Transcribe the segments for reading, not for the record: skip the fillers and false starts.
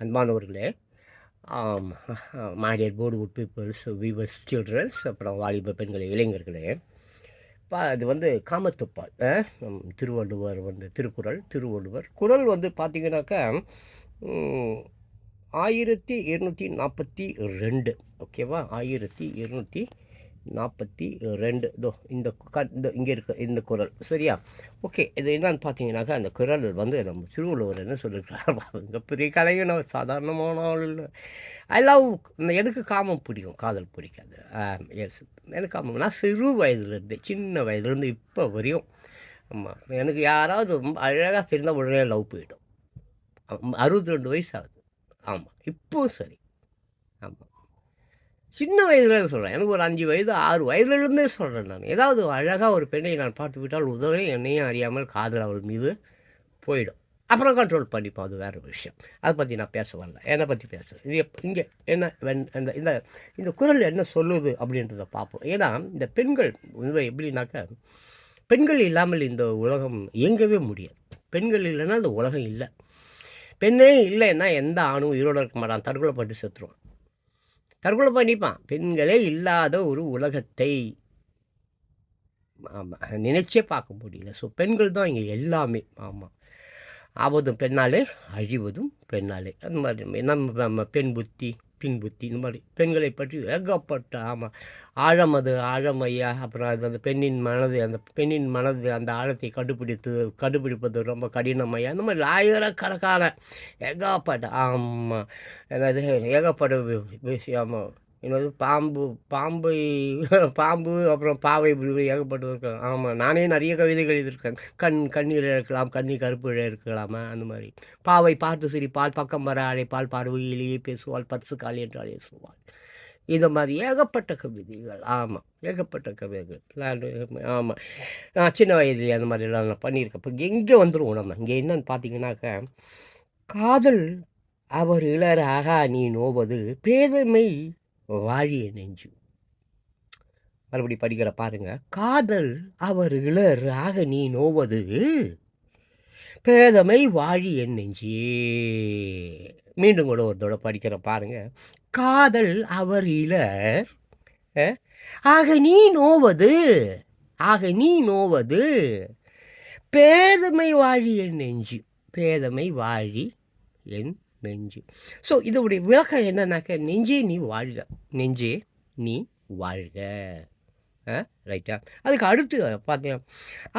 அன்பானவர்களே, ஆம், my dear போர்ட்வுட் பீப்பிள்ஸ், வீவர்ஸ், சில்ட்ரன்ஸ், அப்புறம் வாலிப பெண்களே, இளைஞர்களே, இது வந்து காமத்துப்பால். திருவள்ளுவர் வந்து திருவள்ளுவர் குறள் வந்து பார்த்தீங்கன்னாக்கா, ம், 1242. ஓகேவா? 1242. இதோ இந்த இங்கே இருக்க இந்த குறள் சரியா? ஓகே. இது என்னன்னு பார்த்தீங்கன்னாக்கா, அந்த குறள் வந்து நம்ம திருவள்ளுவர் என்ன சொல்லியிருக்காரு பாருங்க. பெரிய கலைஞன், நான் சாதாரணமான ஆள் இல்லை. I love. எனக்கு காமம் பிடிக்கும், காதல் பிடிக்காது. எஸ், எனக்கு காமம். நான் சிறு வயதுலேருந்து, சின்ன வயதுலேருந்து இப்போ வரையும், ஆமாம், எனக்கு யாராவது ரொம்ப அழகாக தெரிந்தால் உடனே லவ் போயிடும். 62 வயசு ஆகுது. ஆமாம், இப்போவும் சரி. ஆமாம், சின்ன வயதுல சொல்கிறேன். எனக்கு ஒரு 5 வயது 6 வயதுலேருந்தே சொல்கிறேன் நான். ஏதாவது அழகாக ஒரு பெண்ணை நான் பார்த்து விட்டால் உடனே என்னையும் அறியாமல் காதல் அவள் மீது போயிடும். அப்புறம் கண்ட்ரோல் பண்ணிப்போம், அது வேறு விஷயம். அதை பற்றி நான் பேச வரல, என்னை பற்றி பேசுகிறேன். இது இங்கே என்ன இந்த இந்த இந்த குறள் என்ன சொல்லுது அப்படின்றத பார்ப்போம். ஏன்னா இந்த பெண்கள் வந்து எப்படின்னாக்கா, பெண்கள் இல்லாமல் இந்த உலகம் இயங்கவே முடியாது. பெண்கள் இல்லைன்னா இந்த உலகம் இல்லை. பெண்ணே இல்லைன்னா எந்த ஆணும் உயிரோடு இருக்க மாட்டான், தற்கொலை பண்ணி செத்துருவான். தற்கொலை பண்ணிப்பான். பெண்களே இல்லாத ஒரு உலகத்தை ஆமாம் நினைச்சே பார்க்க முடியல. ஸோ பெண்கள் தான் இங்கே எல்லாமே. ஆமாம், ஆவதும் பெண்ணாலே, அழிவதும் பெண்ணாலே. அந்த மாதிரி நம்ம பெண் புத்தி, பின் புத்தி, இந்த மாதிரி பெண்களை பற்றி ஏகப்பட்ட ஆமாம் ஆழம் ஐயா. அப்புறம் அது அந்த பெண்ணின் மனது அந்த ஆழத்தை கண்டுபிடிப்பது ரொம்ப கடினம் ஐயா. அந்த மாதிரி ஆயிரக்கணக்கான ஏகப்பட்ட ஆமாம் என்னது ஏகப்பட்ட விஷயம். என்னது பாம்பை பாம்பு, அப்புறம் பாவை, இப்படி ஏகப்பட்டது இருக்காங்க. ஆமாம், நானே நிறைய கவிதைகள் எழுதியிருக்கேன். கண்ணீர் இழக்கலாம், கண்ணி கருப்பு இருக்கலாமா, அந்த மாதிரி. பாவை பார்த்து சிரிப்பால், பக்கம் வர அழைப்பால், பார்வையிலேயே பேசுவாள், பரிசு கால் என்றால் ஏசுவாள். இந்த மாதிரி ஏகப்பட்ட கவிதைகள். ஆமாம், ஏகப்பட்ட கவிதைகள். ஆமாம், நான் சின்ன வயதில் அந்த மாதிரிலாம் நான் பண்ணியிருக்கேன். இப்போ எங்கே வந்துடுவோம் நம்ம? இங்கே என்னன்னு பார்த்தீங்கன்னாக்கா, காதல் அவர் இளர் ஆகா நீ நோவது பேதமை வாழிய நெஞ்சு. மறுபடி படிக்கிற பாருங்க. காதல் அவர் இளர் ஆக நீ நோவது பேதமை வாழி என் நெஞ்சே. மீண்டும் கூட ஒரு தடவை படிக்கிற பாருங்க. காதல் அவர் இளர் ஆக நீ நோவது பேதமை வாழி என் நெஞ்சு. பேதமை வாழி என் நெஞ்சு. ஸோ இதோடைய விளக்கம் என்னன்னாக்க, நெஞ்சே நீ வாழ்க, நெஞ்சே நீ வாழ்க. ரைட்டா? அதுக்கு அடுத்து பார்த்தீங்கன்னா,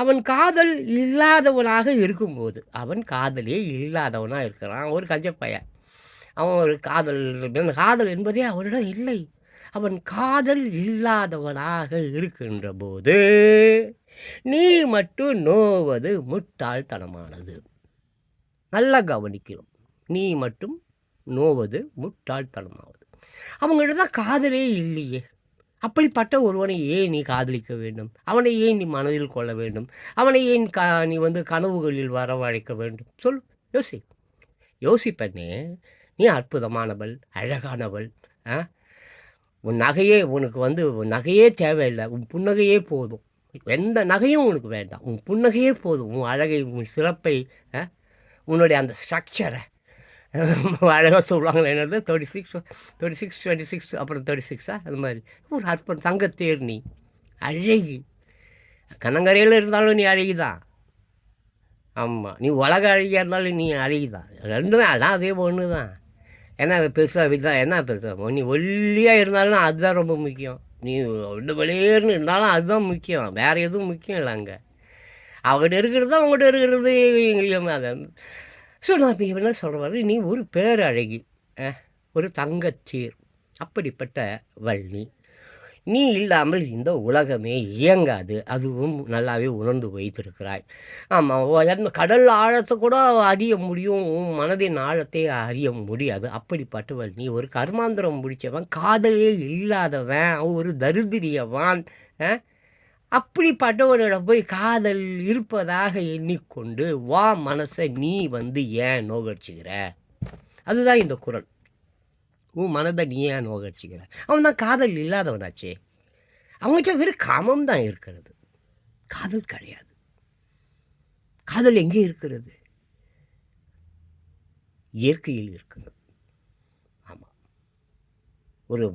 அவன் காதல் இல்லாதவனாக இருக்கும்போது, அவன் காதலே இல்லாதவனாக இருக்கிறான், ஒரு கஞ்சப்பையன். அவன் ஒரு காதல் என்பதே அவனிடம் இல்லை. அவன் காதல் இல்லாதவனாக இருக்கின்ற போது நீ மட்டும் நோவது முட்டாள்தனமானது. நல்லா கவனிக்கணும். நீ மட்டும் நோவது முட்டாள்தனமாவது. அவங்கள்ட்ட தான் காதலே இல்லையே. அப்படிப்பட்ட ஒருவனை ஏன் நீ காதலிக்க வேண்டும்? அவனை ஏன் நீ மனதில் கொள்ள வேண்டும்? அவனை ஏன் நீ வந்து கனவுகளில் வரவழைக்க வேண்டும்? சொல், யோசி. யோசிப்பண்ணே. நீ அற்புதமானவள், அழகானவள். உன் நகையே உனக்கு வந்து உன் நகையே தேவையில்லை, உன் புன்னகையே போதும். எந்த நகையும் உனக்கு வேண்டாம், உன் புன்னகையே போதும். உன் அழகை, உன் சிறப்பை, உன்னுடைய அந்த ஸ்ட்ரக்சரை அழகாக சொல்லுவாங்களே, என்னது 36 அப்புறம் 36 அது மாதிரி ஒரு அற்புதம். தங்கத்தேர் நீ, அழகி. கண்ணங்கரையில் இருந்தாலும் நீ அழகிதான். ஆமாம், நீ உலக அழகியாக இருந்தாலும் நீ அழகிதான். ரெண்டுமே அதான் அதே ஒன்று தான். ஏன்னா பெருசாக இதுதான் என்ன பெருசாக, நீ ஒல்லியாக இருந்தாலும் அதுதான் ரொம்ப முக்கியம். நீ ஒன்று வெளியேறுன்னு இருந்தாலும் அதுதான் முக்கியம், வேறு எதுவும் முக்கியம் இல்லை. அங்கே அவங்ககிட்ட இருக்கிறது தான் அவங்ககிட்ட இருக்கிறது. அதை ஸோ நான் இப்போ என்ன சொல்கிறேன், நீ ஒரு பேரழகி, ஒரு தங்கச்சீர். அப்படிப்பட்ட வள்ளி நீ இல்லாமல் இந்த உலகமே இயங்காது. அதுவும் நல்லாவே உணர்ந்து வைத்திருக்கிறாய். ஆமாம், கடல் ஆழத்தை கூட அறிய முடியும், மனதின் ஆழத்தை அறிய முடியாது. அப்படிப்பட்டவள் நீ ஒரு கர்மாந்திரம் முடித்தவன், காதலே இல்லாதவன், ஒரு தரித்திரியவான். அப்படிப்பட்டவனிடம் போய் காதல் இருப்பதாக எண்ணிக்கொண்டு வா மனசை நீ வந்து ஏன் நோகடிச்சுக்கிற? அதுதான் இந்த குறள். உன் மனதை நீ ஏன் நோகடிச்சுக்கிற? அவன் தான் காதல் இல்லாதவனாச்சே. அவங்ககிட்ட வெறும் காமம் தான் இருக்கிறது, காதல் கிடையாது. காதல் எங்கே இருக்கிறது? இயற்கையில் இருக்கிறது. ஒரு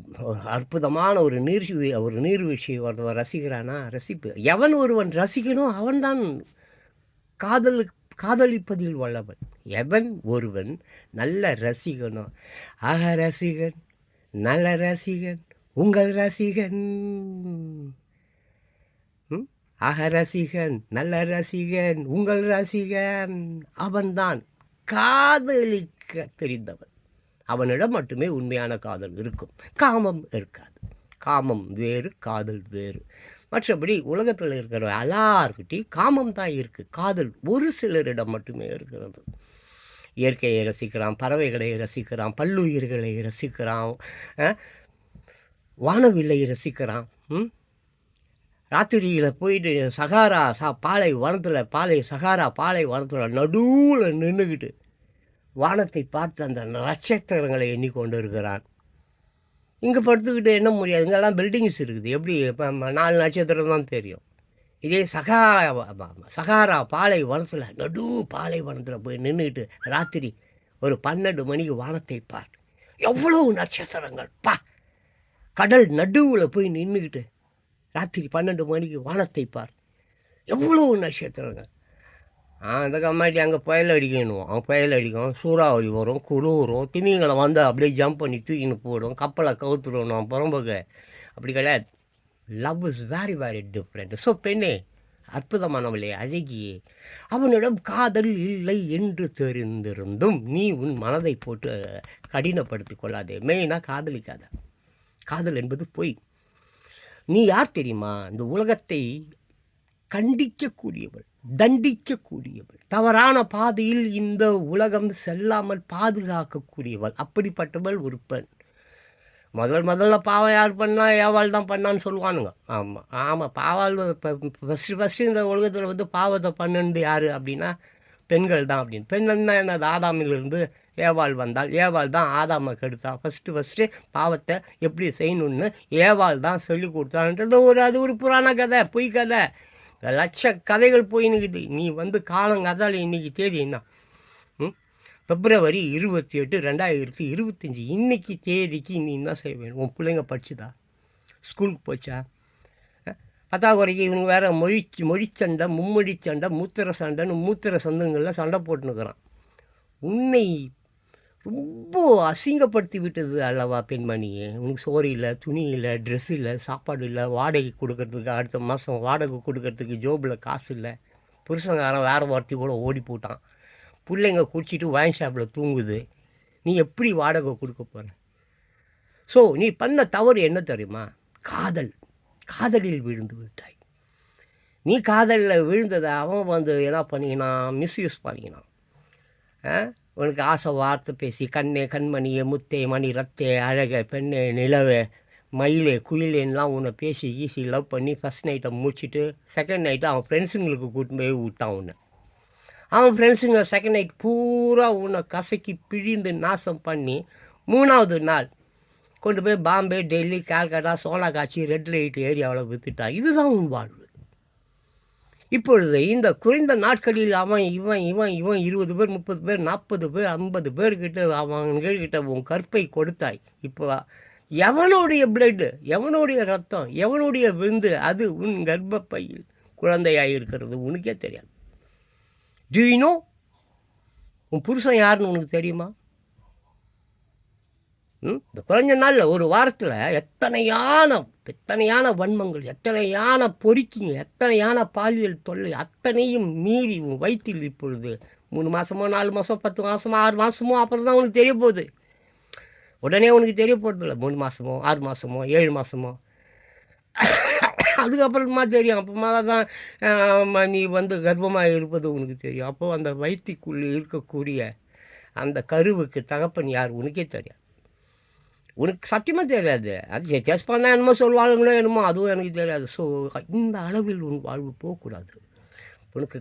அற்புதமான ஒரு நீர்வீழ்ச்சி ஒருத்தவன் ரசிக்கிறானா, ரசிப்பு. எவன் ஒருவன் ரசிக்கணும் அவன்தான் காதலு காதலிப்பதில் வல்லவன். எவன் ஒருவன் நல்ல ரசிகனோ, ஆக ரசிகன், நல்ல ரசிகன், உங்கள் ரசிகன். ம். ஆக ரசிகன், நல்ல ரசிகன், உங்கள் ரசிகன். அவன்தான் காதலிக்க தெரிந்தவன். அவனிடம் மட்டுமே உண்மையான காதல் இருக்கும். காமம் இருக்காது. காமம் வேறு, காதல் வேறு. மற்றபடி உலகத்தில் இருக்கிற எல்லார்கிட்டையும் காமம் தான் இருக்குது. காதல் ஒரு சிலரிடம் மட்டுமே இருக்கிறது. இயற்கையை ரசிக்கிறான், பறவைகளை ரசிக்கிறான், பல்லுயிர்களை ரசிக்கிறான், வானவில்லை ரசிக்கிறான். ராத்திரியில் போயிட்டு சகாரா சகாரா பாலை வனத்தில் நடுவில் நின்றுக்கிட்டு வானத்தை பார்த்து அந்த நட்சத்திரங்களை எண்ணிக்கொண்டு இருக்கிறான். இங்கே படுத்துக்கிட்டு என்ன முடியாது, இங்கெல்லாம் பில்டிங்ஸ் இருக்குது. எப்படி இப்போ 4 நட்சத்திரம் தான் தெரியும். இதே சகாரா பாலை வனத்தில் பாலை வனத்தில் போய் நின்றுக்கிட்டு ராத்திரி ஒரு 12 மணிக்கு வானத்தை பார், எவ்வளோ நட்சத்திரங்கள் பா. கடல் நடுவில் போய் நின்றுக்கிட்டு ராத்திரி 12 மணிக்கு வானத்தை பார், எவ்வளோ நட்சத்திரங்கள். அந்த கம்மாட்டி அங்கே புயல் அடிக்கணும், அவன் புயல் அடிக்கும், சூறாவளி வரும், குளிரும், திமிங்களை வந்து அப்படியே ஜம்ப் பண்ணி தூக்கின்னு போடும், கப்பலை கவுத்துடணும் புறம்போக்கு. அப்படி கிடையாது. Love is very very different. So பெண்ணே, அற்புதமானவளே, அழகியே, அவனிடம் காதல் இல்லை என்று தெரிந்திருந்தும் நீ உன் மனதை போட்டு கடினப்படுத்தி கொள்ளாதே. மெயினாக காதலிக்காத. காதல் என்பது பொய். நீ யார் தெரியுமா? இந்த உலகத்தை கண்டிக்கக்கூடியவள், தண்டிக்கக்கூடியவள், தவறான பாதையில் இந்த உலகம் செல்லாமல் பாதுகாக்கக்கூடியவள். அப்படிப்பட்டவள் ஒரு பெண். முதல்ல பாவம் யார் பண்ணா? ஏவாள் தான் பண்ணான்னு சொல்லுவானுங்க. ஆமாம் பாவாள் இப்போ ஃபஸ்ட்டு இந்த உலகத்தில் வந்து பாவத்தை பண்ணுனது யார் அப்படின்னா பெண்கள் தான். அப்படின்னு பெண்ணுன்னா என்னது? ஆதாமிலிருந்து ஏவாள் வந்தாள், ஏவாள் தான் ஆதாமை கெடுத்தான். ஃபஸ்ட்டு பாவத்தை எப்படி செய்யணுன்னு ஏவாள் தான் சொல்லி கொடுத்தான்ன்றது அது ஒரு புராண கதை, பொய் கதை. லட்ச கதைகள் போயின்னுக்குது. நீ வந்து காலங்கதால் இன்றைக்கி தேதி என்ன? February 28, 2025. இன்றைக்கி தேதிக்கு நீ என்ன செய்ய வேணும்? உன் பிள்ளைங்க படிச்சுதா? ஸ்கூலுக்கு போச்சா? பத்தாக்குறைக்கு இவனுக்கு வேறு மொழிச்சண்டை, மும்மொழி சண்டை, மூத்திர சண்டைன்னு மூத்திர சந்துங்களில் சண்டை போட்டுன்னுக்கிறான். உன்னை ரொம்ப அசிங்கப்படுத்தி விட்டது அல்லவா பெண்மணியே. உனக்கு சோறு இல்லை, துணி இல்லை, ட்ரெஸ் இல்லை, சாப்பாடு இல்லை, வாடகை கொடுக்கறதுக்கு அடுத்த மாதம் வாடகை கொடுக்கறதுக்கு ஜோபில் காசு இல்லை. புருஷங்காரன் வேறு வார்த்தை கூட ஓடி போட்டான். பிள்ளைங்க குடிச்சிட்டு ஒயின் ஷாப்பில் தூங்குது. நீ எப்படி வாடகை கொடுக்க போகிற? ஸோ நீ பண்ண தவறு என்ன தெரியுமா? காதலில் விழுந்து விட்டாய். நீ காதலில் விழுந்ததை அவன் வந்து என்ன பண்ணிக்கினான்? மிஸ்யூஸ் பண்ணிக்கினான். உனக்கு ஆசை வார்த்தை பேசி கண்ணே, கண்மணியே, முத்தே, மணி, ரத்தே, அழகே, பெண்ணே, நிலவே, மயிலே, குயிலேன்னெலாம் உன்னை பேசி ஈஸி லவ் பண்ணி ஃபஸ்ட் நைட்டை முடிச்சுட்டு செகண்ட் நைட்டு அவன் ஃப்ரெண்ட்ஸுங்களுக்கு கூட்டின்னு போய் விட்டான் உன்னை. அவன் ஃப்ரெண்ட்ஸுங்க செகண்ட் நைட் பூரா உன்னை கசக்கி பிழிந்து நாசம் பண்ணி 3வது நாள் கொண்டு போய் பாம்பே, டெல்லி, கால்கட்டா, சோனாகாட்சி, ரெட் லைட் ஏரியாவில் விற்றுட்டான். இதுதான் உன் வாழ்வு. இப்பொழுது இந்த குறைந்த நாட்களில் அவன் இவன் 20 பேர், 30 பேர், 40 பேர், 50 பேர்கிட்ட அவன்கிட்ட உன் கற்பை கொடுத்தாய். இப்போ எவனுடைய பிளட்டு, எவனுடைய ரத்தம், எவனுடைய விந்து அது உன் கர்ப்பப்பையில் குழந்தையாக இருக்கிறது உனக்கே தெரியாது. To you know? உன் புருஷன் யாருன்னு உனக்கு தெரியுமா? இந்த குறைஞ்ச நாளில் ஒரு வாரத்தில் எத்தனையான வன்மங்கள், எத்தனையான பொறுக்கிங்க, எத்தனையான பாலியல் தொல்லை, அத்தனையும் மீறி உன் வயிற்றில் இப்பொழுது 3 மாதமோ 4 மாதம் 10 மாதமோ 6 மாதமோ அப்புறம் தான் உனக்கு தெரிய போகுது. உடனே உனக்கு தெரிய போகிறதில்ல. 3 மாதமோ 6 மாதமோ 7 மாதமோ அதுக்கப்புறமா தெரியும். அப்புறமா தான் நீ வந்து கர்ப்பமாக இருப்பது உனக்கு தெரியும். அப்போது அந்த வயிற்றுக்குள்ளே இருக்கக்கூடிய அந்த கருவுக்கு தகப்பன் யார் உனக்கே தெரியாது. உனக்கு சத்தியமாக தெரியாது. அது டெஸ்ட் பண்ணால் என்னமோ சொல்லுவாளுங்களோ என்னமோ, அதுவும் எனக்கு தெரியாது. ஸோ இந்த அளவில் உன் வாழ்வு போகக்கூடாது. உனக்கு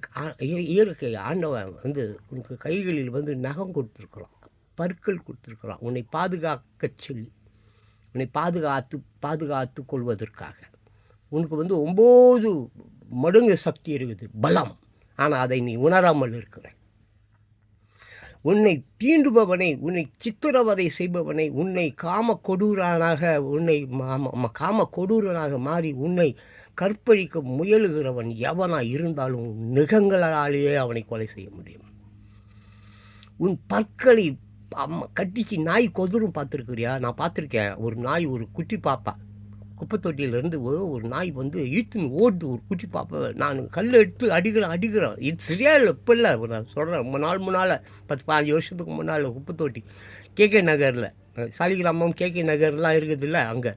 இயற்கை ஆண்டவன் வந்து உனக்கு கைகளில் வந்து நகம் கொடுத்துருக்குறான், பற்கள் கொடுத்துருக்குறான், உன்னை பாதுகாக்க சொல்லி, உன்னை பாதுகாத்து கொள்வதற்காக. உனக்கு வந்து 9 மடங்கு சக்தி இருக்குது, பலம். ஆனால் அதை நீ உணராமல் இருக்கிற. உன்னை தீண்டுபவனை, உன்னை சித்திரவதை செய்பவனை, உன்னை காம கொடூரனாக உன்னை காம கொடூரனாக மாறி உன்னை கற்பழிக்க முயலுகிறவன் எவனாக இருந்தாலும் நிகங்களாலேயே அவனை கொலை செய்ய முடியும். உன் பற்களை கட்டிச்சு நாய் கொதரும் பார்த்துருக்குறியா? நான் பார்த்துருக்கேன். ஒரு நாய், ஒரு குட்டி பாப்பா குப்பை தொட்டியிலேருந்து ஒரு நாய் வந்து இழுத்துன்னு ஓடுது ஒரு குட்டி பாப்பா. நான் கல் எடுத்து அடிக்கிறேன். இது சரியா இல்லை, இப்போ இல்லை, நான் சொல்கிறேன். ரொம்ப நாள் முன்னால் 10-15 வருஷத்துக்கு முன்னால் குப்பை தொட்டி கேகே நகரில், சாலிகிராமம் கேகே நகர்லாம் இருக்குது இல்லை, அங்கே.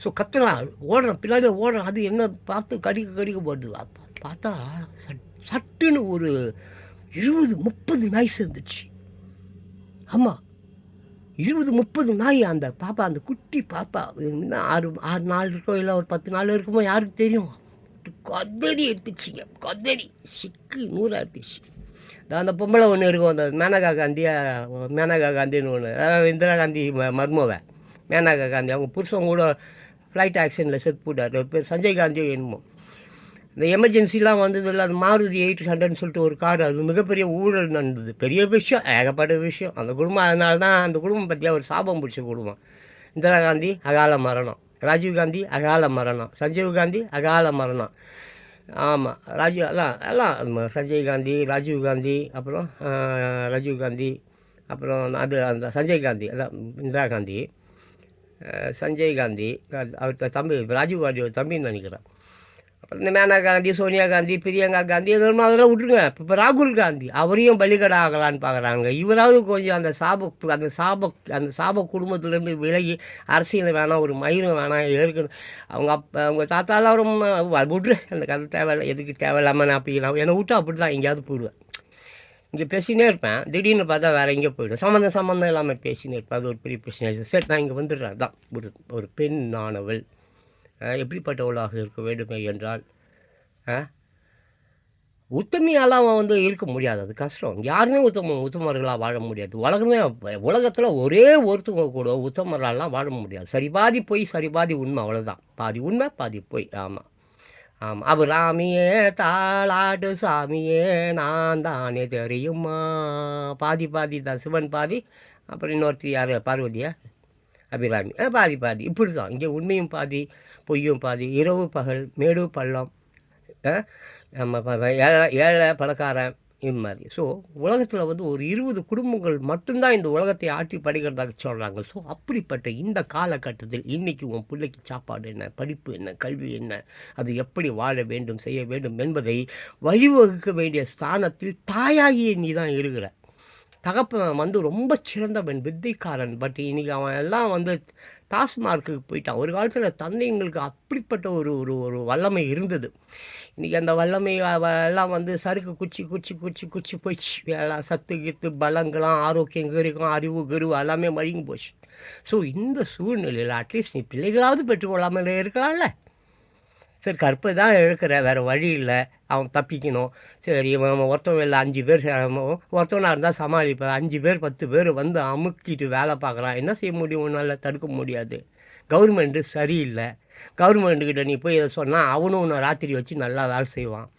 ஸோ கத்துறான், ஓடுறான், பின்னாடி ஓடுறான். அது என்ன பார்த்து கடிக்க போடுது. பார்த்தா சட்டுன்னு ஒரு 20-30 நாய் சேர்ந்துச்சு. ஆமாம், 20-30 நாய். அந்த பாப்பா, அந்த குட்டி பாப்பா இன்னும் 6 நாள் இருக்கோ இல்லை ஒரு 10 நாள் இருக்குமோ யாருக்கு தெரியும். கதறி எடுத்துச்சிங்க, கதறி சிக்கு 100 எடுத்துச்சு. அந்த பொம்பளை ஒன்று இருக்கும், அந்த மேனகா காந்தின்னு ஒன்று, அதாவது இந்திரா காந்தி மர்மவை மேனகா காந்தி. அவங்க புருஷன் கூட ஃப்ளைட் ஆக்சிடெண்ட்டில் செத்து போட்டார். பேர் சஞ்சய் காந்தியோ என்னமோ. இந்த எமர்ஜென்சிலாம் வந்தது இல்லை, அது மாருதி 800ன்னு சொல்லிட்டு ஒரு கார், அது மிகப்பெரிய ஊழல் நடந்தது. பெரிய விஷயம், ஏகப்பட்ட விஷயம் அந்த குடும்பம். அதனால தான் அந்த குடும்பம் பற்றியா ஒரு சாபம் பிடிச்ச குடும்பம். இந்திரா காந்தி அகால மரணம், ராஜீவ் காந்தி அகால மரணம், சஞ்சீவ் காந்தி அகால மரணம். ஆமாம், எல்லாம் சஞ்சய் காந்தி, ராஜீவ் காந்தி, அப்புறம் ராஜீவ் காந்தி, அப்புறம் அந்த சஞ்சய் காந்தி, அதான் இந்திரா காந்தி, சஞ்சய் காந்தி, அவர் தம்பி ராஜீவ் காந்தியோட தம்பின்னு நினைக்கிறேன். அப்புறம் இந்த மேனகா காந்தி, சோனியா காந்தி, பிரியங்கா காந்தி, அதெல்லாம் விட்டுருங்க. இப்போ ராகுல் காந்தி அவரையும் பலிகடா ஆகலான்னு பார்க்குறாங்க. இவராவது கொஞ்சம் அந்த சாப குடும்பத்துலேருந்து விலகி அரசியல் வேணாம், ஒரு மயிரும் வேணாம், ஏற்கனவே அவங்க தாத்தாலாம் ரொம்ப விட்ரு, அந்த கதை தேவையில்லை, எதுக்கு தேவையில்லாமல் நான் போயிடலாம். என்னை விட்டு அப்படி தான் எங்கேயாவது போயிடுவேன். இங்கே பேசினே இருப்பேன், திடீர்னு பார்த்தா வேறு எங்கே போய்டும், சம்மந்தம் இல்லாமல் பேசினே இருப்பேன். அது ஒரு பெரிய பிரச்சனை. சரி, நான் இங்கே வந்துடுறேன். தான் ஒரு பெண் ஆனவள் எப்படிப்பட்டவளாக இருக்க வேண்டுமே என்றால், உத்தமியாலாம் வந்து இருக்க முடியாது, அது கஷ்டம். யாருமே உத்தமர்களாக வாழ முடியாது. உலகத்தில் ஒரே ஒருத்தவங்க கூட உத்தமரெல்லாம் வாழ முடியாது. சரிபாதி பொய், சரிபாதி உண்மை, அவ்வளோதான். பாதி உண்மை, பாதி பொய். ஆமாம். அபிராமியே தாளாட்டு சாமியே நான் தானே தெரியுமா, பாதி தான். சிவன் பாதி, அப்புறம் இன்னொருத்தர் யார், பார்வதியா, அபிராமி, பாதி. இப்படி தான் இங்கே உண்மையும் பாதி, பொய்யும் பாதி, இரவு பகல், மேடு பள்ளம், நம்ம ஏழை பணக்காரன், இது மாதிரி. ஸோ உலகத்தில் வந்து ஒரு 20 குடும்பங்கள் மட்டும்தான் இந்த உலகத்தை ஆட்டி படைக்கிறதாக சொல்கிறாங்க. ஸோ அப்படிப்பட்ட இந்த காலகட்டத்தில் இன்றைக்கி உன் பிள்ளைக்கு சாப்பாடு என்ன, படிப்பு என்ன, கல்வி என்ன, அது எப்படி வாழ வேண்டும், செய்ய வேண்டும் என்பதை வழிவகுக்க வேண்டிய ஸ்தானத்தில் தாயாகிய நீ தான் இருக்கிற. தகப்பன் வந்து ரொம்ப சிறந்தவன், வித்தைக்காரன். பட் இன்றைக்கி அவன் எல்லாம் வந்து டாஸ்மார்க்குக்கு போயிட்டான். ஒரு காலத்தில் தந்தைங்களுக்கு அப்படிப்பட்ட ஒரு ஒரு ஒரு வல்லமை இருந்தது. இன்றைக்கி அந்த வல்லமை எல்லாம் வந்து சறுக்கு குச்சி போயிடுச்சு. எல்லாம் சத்து கித்து பலங்களாம், ஆரோக்கியம் கருக்கும், அறிவு கருவு எல்லாமே மழுங்கி போச்சு. ஸோ இந்த சூழ்நிலையில் அட்லீஸ்ட் நீ பிள்ளைகளாவது பெற்றுக்கொள்ளாமல் இருக்கலாம்ல. சரி, கற்பை தான் இழக்கிற, வேறு வழி இல்லை, அவன் தப்பிக்கணும். சரி, ஒருத்தவன் இல்லை 5 பேர் ஒருத்தவனாக இருந்தால் சமாளிப்பேன். 5 பேர் 10 பேர் வந்து அமுக்கிட்டு வேலை பார்க்குறான், என்ன செய்ய முடியும்? ஒன்றால் தடுக்க முடியாது. கவர்மெண்ட்டு சரியில்லை. கவர்மெண்ட்டுக்கிட்ட நீ போய் எதை சொன்னால் அவனும் ஒன்று ராத்திரி வச்சு நல்லா வேலை செய்வான்.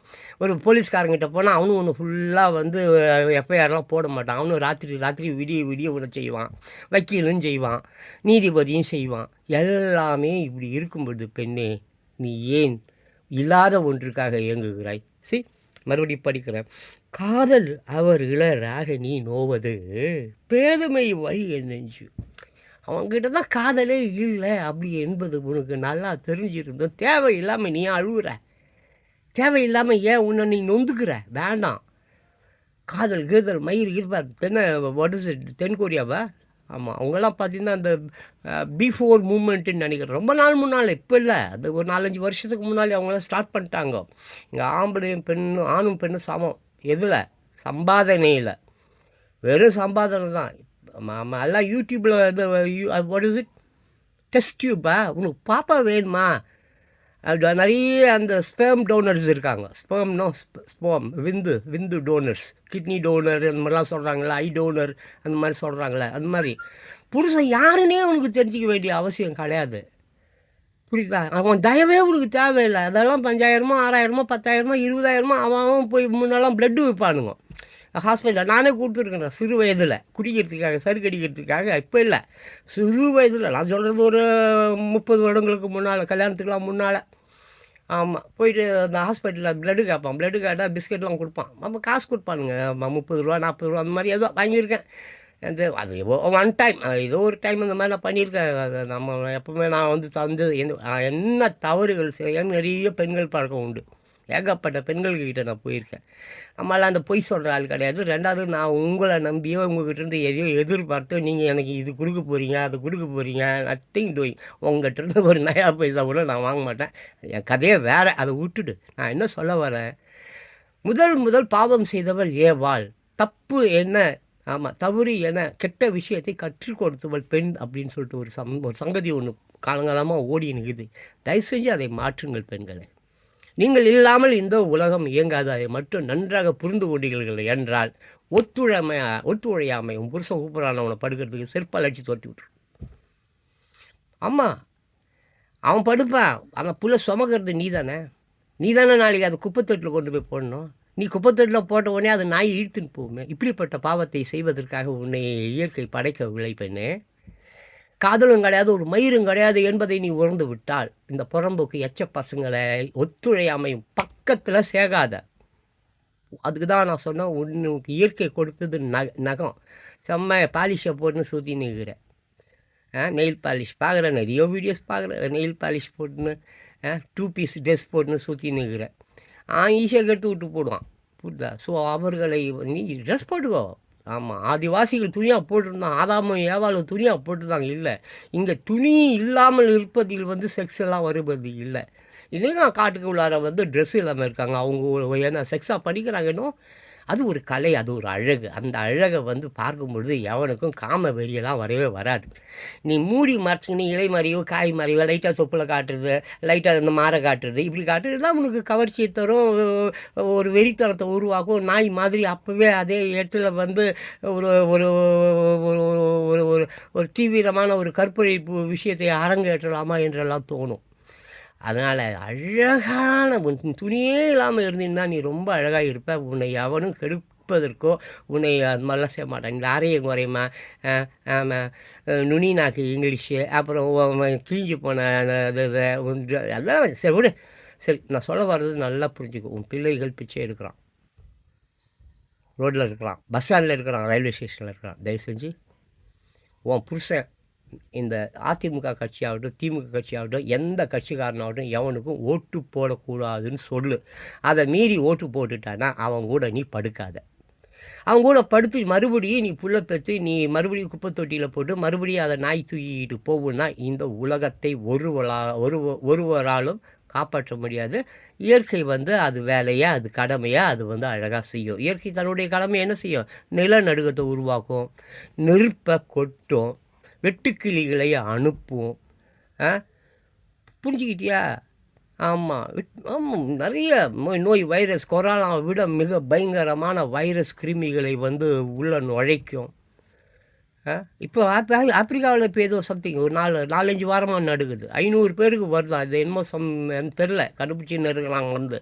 ஒரு போலீஸ்காரங்கிட்ட போனால் அவனும் ஒன்று ஃபுல்லாக வந்து எஃப்ஐஆர்லாம் போட மாட்டான். அவனும் ராத்திரி விடிய விட செய்வான். வக்கீலும் செய்வான், நீதிபதியும் செய்வான். எல்லாமே இப்படி இருக்கும்பொழுது பெண்ணே, நீ ஏன் இல்லாத ஒன்றுக்காக இயங்குகிறாய்? மறுபடியும் படிக்கிறேன். காதல் அவர் இளராக நீ நோவது பேதமை வழி நெஞ்சு. அவங்ககிட்ட தான் காதலே இல்லை அப்படி என்பது உனக்கு நல்லா தெரிஞ்சிருந்தோம். தேவையில்லாமல் நீ அழுகுற, தேவையில்லாமல் ஏன் உன்னை நீ நொந்துக்கிற? வேண்டாம். காதல் கீதல் மயிர் இருப்பார் தென்கொரியாவா? ஆமாம், அவங்கெல்லாம் பார்த்திங்கன்னா அந்த பிஃபோர் மூமெண்ட்டுன்னு நினைக்கிறேன். ரொம்ப நாள் முன்னால், இப்போ இல்லை, அது ஒரு 4-5 வருஷத்துக்கு முன்னாடி அவங்களாம் ஸ்டார்ட் பண்ணிட்டாங்க. இங்கே ஆம்பளையும் பெண்ணும், ஆணும் பெண்ணும் சமம். எதில்? சம்பாதனையில். வெறும் சம்பாதனை தான். ஆமாம், எல்லாம் யூடியூப்பில் இது வாட் இஸ் இட், டெஸ்ட் டியூப்பா? உனக்கு பாப்பா வேணுமா? நிறைய அந்த ஸ்பேம் டோனர்ஸ் இருக்காங்க. ஸ்பேம் விந்து டோனர்ஸ், கிட்னி டோனர் அந்த மாதிரிலாம் சொல்கிறாங்களே, ஐ டோனர் அந்த மாதிரி சொல்கிறாங்களே, அந்த மாதிரி புருஷன் யாருன்னே உனக்கு தெரிஞ்சிக்க வேண்டிய அவசியம் கிடையாது. புரியுதா? அவன் தயவே உனக்கு தேவையில்லை. அதெல்லாம் 5000, 6000, 10,000, 20,000 அவன் போய் முன்னெல்லாம் பிளட்டு வைப்பானுங்க. ஹாஸ்பிட்டலில் நானே கொடுத்துருக்கேன் சிறு வயதில் குடிக்கிறதுக்காக, சறுக்கு அடிக்கிறதுக்காக. இப்போ இல்லை, சிறு வயதில். நான் சொல்கிறது ஒரு 30 வருடங்களுக்கு முன்னால், கல்யாணத்துக்கெலாம் முன்னால். ஆமாம், போயிட்டு அந்த ஹாஸ்பிட்டலில் ப்ளட்டு கேட்பான். ப்ளட்டு கேட்டால் பிஸ்கெட்லாம் கொடுப்பான். நம்ம காசு கொடுப்பானுங்க. 30 ரூபா 40 ரூபா அந்த மாதிரி ஏதோ வாங்கியிருக்கேன். அது ஒன் டைம், ஏதோ ஒரு டைம் இந்த மாதிரி நான் பண்ணியிருக்கேன். அது நம்ம எப்பவுமே நான் வந்து என்ன தவறுகள் செய்யன்னு நிறைய பெண்கள் பழக்கம் உண்டு. ஏகப்பட்ட பெண்கள்கிட்ட நான் போயிருக்கேன். நம்மளாம் அந்த பொய் சொல்கிற ஆள் கிடையாது. 2வது, நான் உங்களை நம்பியோ உங்கள்கிட்டருந்து எதையோ எதிர்பார்த்தோ நீங்கள் எனக்கு இது கொடுக்க போகிறீங்க, அது கொடுக்க போகிறீங்க, நத்திங் டூயிங். உங்கள்கிட்டருந்து ஒரு நயா பைசா கூட நான் வாங்க மாட்டேன். என் கதையே வேறு, அதை விட்டுடு. நான் என்ன சொல்ல வரேன், முதல் பாவம் செய்தவள் ஏவாள். தப்பு என்ன, ஆமாம், தவறு என கெட்ட விஷயத்தை கற்றுக் கொடுத்தவள் பெண் அப்படின்னு சொல்லிட்டு ஒரு சங்கதி ஒன்று காலங்காலமாக ஓடி நிற்குது. தயவு செஞ்சு அதை மாற்றுங்கள் பெண்களை. நீங்கள் இல்லாமல் இந்த உலகம் இயங்காது. அதை மட்டும் நன்றாக புரிந்து கொண்டீர்கள் என்றால் ஒத்துழையாமை. உன் புருஷன் கூப்பிட்றான் படுக்கிறதுக்கு செருப்பால் அடித்து துரத்தி விட்டுரு. ஆமாம், அவன் படுப்பான். அவன் புள்ள சுமக்கிறது நீ தானே நாளைக்கு அது குப்பைத்தொட்டில் கொண்டு போய் போடணும். நீ குப்பைத்தொட்டில் போட்ட உடனே அது நாய் இழுத்துன்னு போகுமே. இப்படிப்பட்ட பாவத்தை செய்வதற்காக உன்னை இயற்கை படைக்கவில்லை பெண்ணே. காதலும் கிடையாது, ஒரு மயிரும் கிடையாது என்பதை நீ உணர்ந்து விட்டால் இந்த புறம்போக்கு எச்ச பசங்களை ஒத்துழையாமையும் பக்கத்தில் சேகாத. அதுக்கு தான் நான் சொன்னேன், உனக்கு இயற்கை கொடுத்தது நகம். செம்ம பாலிஷை போட்டுன்னு சுற்றி நிற்கிறேன். நெயில் பாலிஷ் பார்க்குறேன், நிறைய வீடியோஸ் பார்க்குறேன். நெயில் பாலிஷ் போட்டுன்னு 2 பீஸ் ட்ரெஸ் போட்டுன்னு சுற்றி நிற்கிறேன். ஈஸியாக எடுத்து விட்டு போடுவான், புரியுதா? ஸோ அவர்களை நீ ட்ரெஸ் போட்டுக்கோ. ஆமாம், ஆதிவாசிகள் துணியாக போட்டிருந்தான், ஆதாமும் ஏவாளும் துணியாக போட்டிருந்தாங்க. இல்லை, இங்கே துணி இல்லாமல் இருப்பதில் வந்து செக்ஸ் எல்லாம் வருவது இல்லை. இல்லைங்க, காட்டுக்கு உள்ளார வந்து ட்ரெஸ் இல்லாமல் இருக்காங்க. அவங்க என்ன செக்ஸாக படிக்கிறாங்க இன்னும். அது ஒரு கலை, அது ஒரு அழகு. அந்த அழகை வந்து பார்க்கும்பொழுது எவனுக்கும் காம வெறியெல்லாம் வரவே வராது. நீ மூடி மறைச்சிக்கின்னு இலை மாதிரியோ காய் மாதிரியோ லைட்டாக தொப்பில் காட்டுறது, லைட்டாக இந்த மாரை காட்டுறது, இப்படி காட்டுறது தான் உனக்கு கவர்ச்சியை தரும், ஒரு வெறித்தனத்தை உருவாக்கும். நாய் மாதிரி அப்போவே அதே இடத்துல வந்து ஒரு ஒரு ஒரு ஒரு ஒரு தீவிரமான ஒரு கற்பழிப்பு விஷயத்தை அரங்கேற்றலாமா என்றெல்லாம் தோணும். அதனால் அழகான துணியே இல்லாமல் இருந்தீங்கன்னா நீ ரொம்ப அழகாக இருப்ப. உன்னை எவனும் கெடுப்பதற்கோ உன்னை அது மாதிரிலாம் செய்ய மாட்டான். இந்த அரையும் குறையுமா, நுனி நாக்கு இங்கிலீஷு, அப்புறம் கிழிஞ்சு போன இது அதெல்லாம் சரி விடு. சரி, நான் சொல்ல வர்றது நல்லா புரிஞ்சுக்கோ. உன் பிள்ளைகள் பிச்சை எடுக்கிறான், ரோட்டில் இருக்கிறான், பஸ் ஸ்டாண்டில் இருக்கிறான், ரயில்வே ஸ்டேஷனில் இருக்கிறான். தயவு செஞ்சு உன் புருஷன் இந்த அதிமுக கட்சியாகட்டும், திமுக கட்சியாகட்டும், எந்த கட்சிக்காரனாகட்டும் எவனுக்கும் ஓட்டு போடக்கூடாதுன்னு சொல்லு. அதை மீறி ஓட்டு போட்டுட்டானா அவன் கூட நீ படுக்காத. அவன் கூட படுத்து மறுபடியும் நீ புள்ள பெற்று நீ மறுபடியும் குப்பை தொட்டியில் போட்டு மறுபடியும் அதை நாய் தூக்கிட்டு போகுன்னா இந்த உலகத்தை ஒருவராலும் காப்பாற்ற முடியாது. இயற்கை வந்து அது வேலையாக, அது கடமையாக, அது வந்து அழகாக செய்யும். இயற்கை தன்னுடைய கடமை என்ன செய்யும்? நிலநடுக்கத்தை உருவாக்கும், நெருப்பை கொட்டும், வெட்டுக்கிளிகளை அனுப்பும். புரிஞ்சுக்கிட்டியா? ஆமாம், ஆமாம், நிறைய நோய் வைரஸ், கொரோனாவை விட மிக பயங்கரமான வைரஸ் கிருமிகளை வந்து உள்ள நுழைக்கும். இப்போ ஆப்பிரிக்காவில் இப்போ ஏதோ சம்திங் ஒரு 4-5 வாரமாக நடக்குது. 500 பேருக்கு வருதான். இது என்னமோ தெரில, கண்டுபிடிச்சின்னு இருக்கிறாங்க. வந்து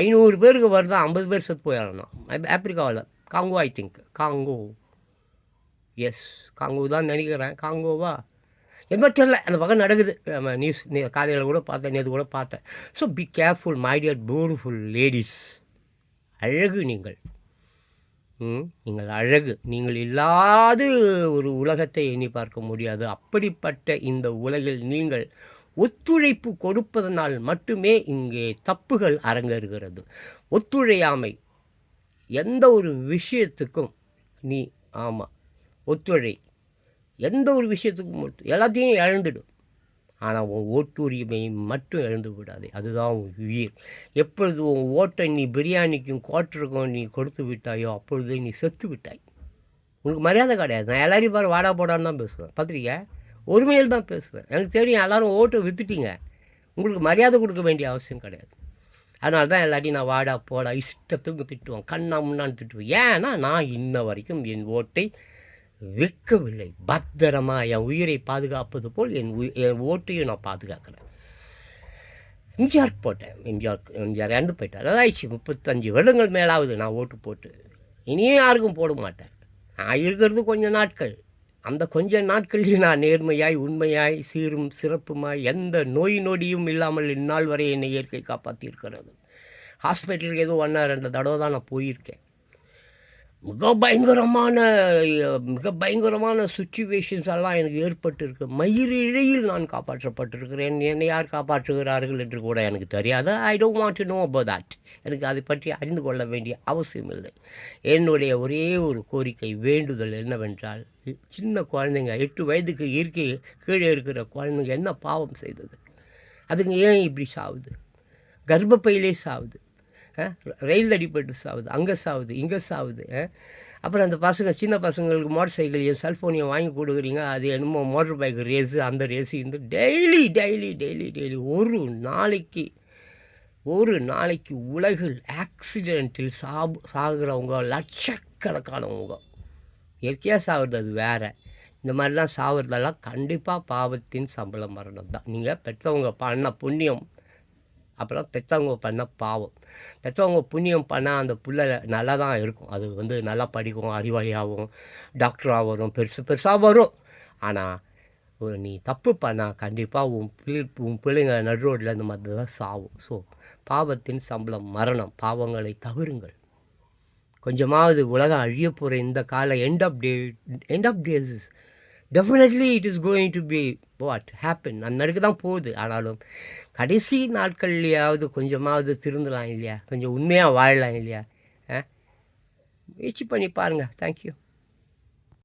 500 பேருக்கு வருதான், 50 பேர் செத்து போயிடணும் ஆப்பிரிக்காவில். Congo, I think Congo, yes Congo தான் நினைக்கிறேன். காங்கோவா என்னமோ தெரில, அந்த பக்கம் நடக்குது. நம்ம நியூஸ் காலையில் கூட பார்த்தேன், நேற்று கூட பார்த்தேன். So be careful my dear beautiful ladies. அழகு நீங்கள், நீங்கள் அழகு. நீங்கள் இல்லாத ஒரு உலகத்தை எண்ணி பார்க்க முடியாது. அப்படிப்பட்ட இந்த உலகில் நீங்கள் ஒத்துழைப்பு கொடுப்பதனால் மட்டுமே இங்கே தப்புகள் அரங்கேறுகிறது. ஒத்துழையாமை, எந்த ஒரு விஷயத்துக்கும் நீ ஒத்துழை. எந்த ஒரு விஷயத்துக்கும் எல்லாத்தையும் இழந்துடும். ஆனால் உன் ஓட்டுரிமையை மட்டும் இழந்து விடாதே. அதுதான் உன் உயிர். எப்பொழுது உன் ஓட்டை நீ பிரியாணிக்கும் குவார்ட்டருக்கும் நீ கொடுத்து விட்டாயோ அப்பொழுது நீ செத்து விட்டாய். உனக்கு மரியாதை கிடையாது. நான் எல்லாரையும் பாரு வாடா போடான்னு தான் பேசுவேன். பார்த்துருக்கியா? ஒருமையில் தான் பேசுவேன். எனக்கு தெரியும், எல்லோரும் ஓட்டை விற்றுட்டீங்க. உங்களுக்கு மரியாதை கொடுக்க வேண்டிய அவசியம் கிடையாது. அதனால தான் எல்லாத்தையும் நான் வாடா போடா இஷ்டத்துக்கு திட்டுவேன், கண்ணா முன்னான்னு திட்டுவேன். ஏன்னா நான் இன்ன வரைக்கும் என் ஓட்டை விற்கவில்லை. பத்திரமாக என் உயிரை பாதுகாப்பது போல் என் ஓட்டையும் நான் பாதுகாக்கிறேன். எம்ஜிஆர் போட்டேன். எம்ஜிஆர் இறந்து போயிட்டார். அதாயிடுச்சு 35 வருடங்கள் மேலாவது நான் ஓட்டு போட்டு. இனியும் யாருக்கும் போட மாட்டேன். நான் இருக்கிறது கொஞ்ச நாட்கள். அந்த கொஞ்ச நாட்களில் நான் நேர்மையாய், உண்மையாய், சீரும் சிறப்புமாய், எந்த நோய் நொடியும் இல்லாமல் இந்நாள் வரை என்னை இயற்கை காப்பாத்தியிருக்கிறது. ஹாஸ்பிட்டலுக்கு ஏதோ 1 2 தடவ தான் நான் போயிருக்கேன். மிக பயங்கரமான மிக பயங்கரமான சிச்சுவேஷன்ஸ் எல்லாம் எனக்கு ஏற்பட்டிருக்கு. மயிரிழையில் நான் காப்பாற்றப்பட்டிருக்கிறேன். என்னை யார் காப்பாற்றுகிறார்கள் என்று கூட எனக்கு தெரியாது. I don't want to know about that. எனக்கு அதை பற்றி அறிந்து கொள்ள வேண்டிய அவசியம் இல்லை. என்னுடைய ஒரே ஒரு கோரிக்கை, வேண்டுதல் என்னவென்றால், சின்ன குழந்தைங்க 8 வயதுக்கு இயற்கை கீழே இருக்கிற குழந்தைங்க என்ன பாவம் செய்தது? அதுங்க ஏன் இப்படி சாவுது? கர்ப்பப்பையிலே சாவுது. ரயில் அடிபட்டு சாவுது, அங்கே சாவுது, இங்கே சாவுது. அப்புறம் அந்த பசங்க, சின்ன பசங்களுக்கு மோட்டர் சைக்கிளையும் செல்ஃபோனையும் வாங்கி கொடுக்குறீங்க. அது என்னமோ மோட்டர் பைக் ரேஸு, அந்த ரேஸு, இந்த டெய்லி டெய்லி டெய்லி டெய்லி ஒரு நாளைக்கு உலகில் ஆக்சிடெண்ட்டில் சாகுறவங்க லட்சக்கணக்கானவங்க. இயற்கையாக சாகுறது அது வேறு. இந்த மாதிரிலாம் சாகுறதெல்லாம் கண்டிப்பாக பாவத்தின் சம்பளம் மரணம் தான். நீங்கள் பெற்றவங்க பண்ண புண்ணியம், அப்புறம் பெற்றவங்க பண்ண பாவம். பெற்றவங்க புண்ணியம் பண்ணால் அந்த புள்ள நல்லா தான் இருக்கும். அது வந்து நல்லா படிக்கும், அறிவாளியாகவும், டாக்டராக வரும், பெருசு பெருசாக வரும். ஆனால் நீ தப்பு பண்ணால் கண்டிப்பாக உன் பிள்ளைங்க நடு ரோட்டில் இந்த மாதிரி தான் சாவும். ஸோ பாவத்தின் சம்பளம் மரணம். பாவங்களை தவிருங்கள். கொஞ்சமாவது உலகம் அழிய போகிற இந்த கால end of days definitely it is going to be happen. நடக்க தான் போகுது. ஆனாலும் கடைசி நாட்கள்லையாவது கொஞ்சமாவது திருந்தலாம் இல்லையா? கொஞ்சம் உண்மையாக வாழலாம் இல்லையா? முயற்சி பண்ணி பாருங்கள். தேங்க்யூ.